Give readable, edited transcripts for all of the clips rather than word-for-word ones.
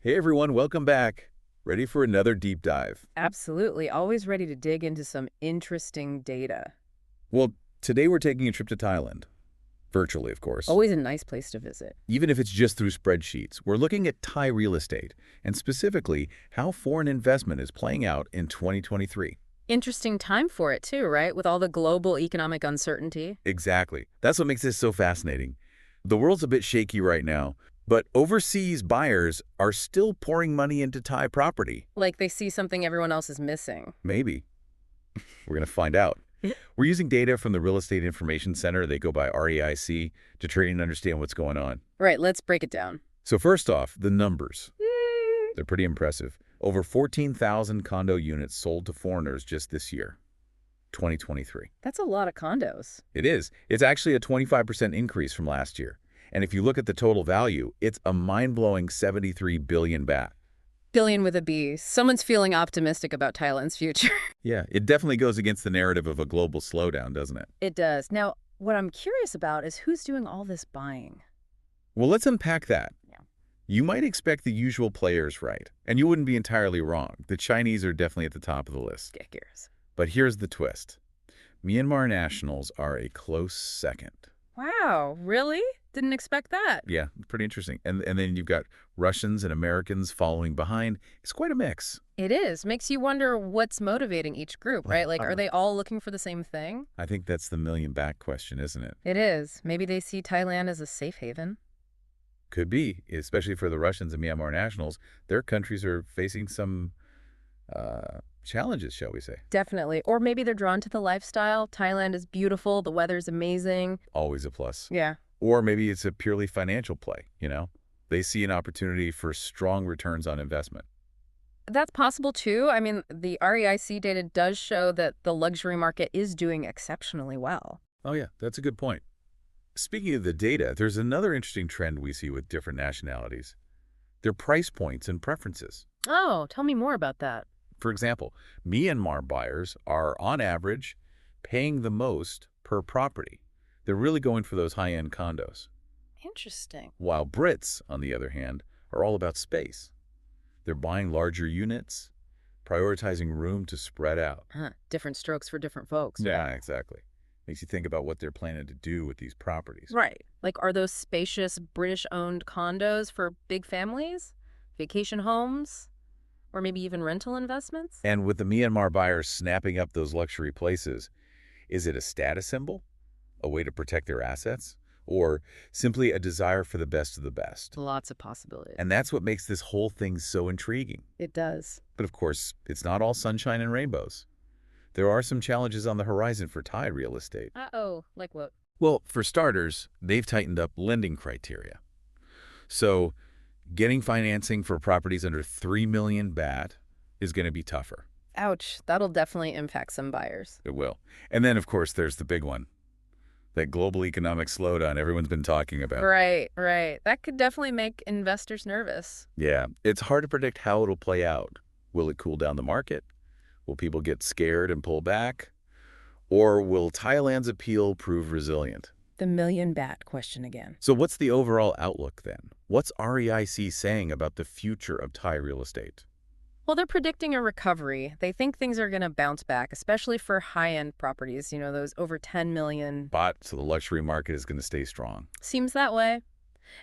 Hey everyone, welcome back. Ready for another deep dive? Absolutely. Always ready to dig into some interesting data. Well, today we're taking a trip to Thailand. Virtually, of course. Always a nice place to visit. Even if it's just through spreadsheets, we're looking at Thai real estate, and specifically how foreign investment is playing out in 2023. Interesting time for it too, right? With all the global economic uncertainty. Exactly. That's what makes this so fascinating. The world's a bit shaky right now, but overseas buyers are still pouring money into Thai property. Like they see something everyone else is missing. Maybe. We're going to find out. We're using data from the Real Estate Information Center. They go by REIC to try and understand what's going on. Right, let's break it down. So first off, the numbers. They're pretty impressive. Over 14,000 condo units sold to foreigners just this year, 2023. That's a lot of condos. It is. It's actually a 25% increase from last year. And if you look at the total value, it's a mind-blowing 73 billion baht. Billion with a B. Someone's feeling optimistic about Thailand's future. Yeah, it definitely goes against the narrative of a global slowdown, doesn't it? It does. Now, what I'm curious about is who's doing all this buying. Well, let's unpack that. Yeah. You might expect the usual players, right? And you wouldn't be entirely wrong. The Chinese are definitely at the top of the list. Get gears. But here's the twist. Myanmar nationals are a close second. Wow, really? Didn't expect that. Yeah, pretty interesting. And then you've got Russians and Americans following behind. It's quite a mix. It is. Makes you wonder what's motivating each group, right? Like, are they all looking for the same thing? I think that's the million-baht question, isn't it? It is. Maybe they see Thailand as a safe haven. Could be, especially for the Russians and Myanmar nationals. Their countries are facing some challenges, shall we say. Definitely. Or maybe they're drawn to the lifestyle. Thailand is beautiful. The weather's amazing. Always a plus. Yeah. Or maybe it's a purely financial play, you know? They see an opportunity for strong returns on investment. That's possible too. I mean, the REIC data does show that the luxury market is doing exceptionally well. Oh yeah, that's a good point. Speaking of the data, there's another interesting trend we see with different nationalities. Their price points and preferences. Oh, tell me more about that. For example, Myanmar buyers are, on average, paying the most per property. They're really going for those high-end condos. Interesting. While Brits, on the other hand, are all about space. They're buying larger units, prioritizing room to spread out. Huh. Different strokes for different folks. Yeah, exactly. Makes you think about what they're planning to do with these properties. Right. Like, are those spacious British-owned condos for big families, vacation homes, or maybe even rental investments? And with the Myanmar buyers snapping up those luxury places, is it a status symbol? A way to protect their assets? Or simply a desire for the best of the best? Lots of possibilities. And that's what makes this whole thing so intriguing. It does. But of course, it's not all sunshine and rainbows. There are some challenges on the horizon for Thai real estate. Uh-oh. Like what? Well, for starters, they've tightened up lending criteria. So getting financing for properties under 3 million baht is going to be tougher. Ouch. That'll definitely impact some buyers. It will. And then, of course, there's the big one. That global economic slowdown everyone's been talking about. Right, right. That could definitely make investors nervous. Yeah, it's hard to predict how it'll play out. Will it cool down the market? Will people get scared and pull back? Or will Thailand's appeal prove resilient? The million baht question again. So what's the overall outlook then? What's REIC saying about the future of Thai real estate? Well, they're predicting a recovery. They think things are going to bounce back, especially for high-end properties, those over 10 million. So the luxury market is going to stay strong. Seems that way.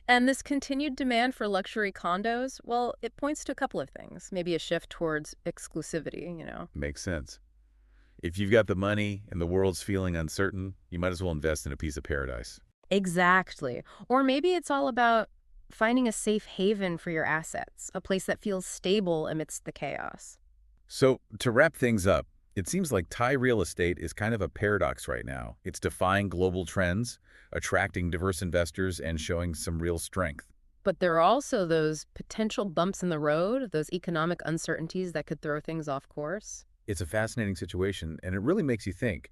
And this continued demand for luxury condos, well, it points to a couple of things. Maybe a shift towards exclusivity. Makes sense. If you've got the money and the world's feeling uncertain, you might as well invest in a piece of paradise. Exactly. Or maybe it's all about finding a safe haven for your assets, a place that feels stable amidst the chaos. So to wrap things up, it seems like Thai real estate is kind of a paradox right now. It's defying global trends, attracting diverse investors, and showing some real strength. But there are also those potential bumps in the road, those economic uncertainties that could throw things off course. It's a fascinating situation, and it really makes you think.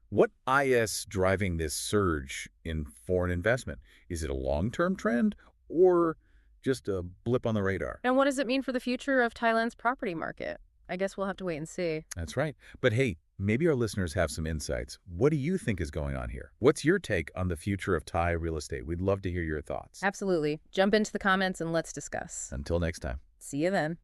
What is driving this surge in foreign investment? Is it a long-term trend or just a blip on the radar? And what does it mean for the future of Thailand's property market? I guess we'll have to wait and see. That's right. But hey, Maybe our listeners have some insights. What do you think is going on here? What's your take on the future of Thai real estate? We'd love to hear your thoughts. Absolutely. Jump into the comments and let's discuss. Until next time. See you then.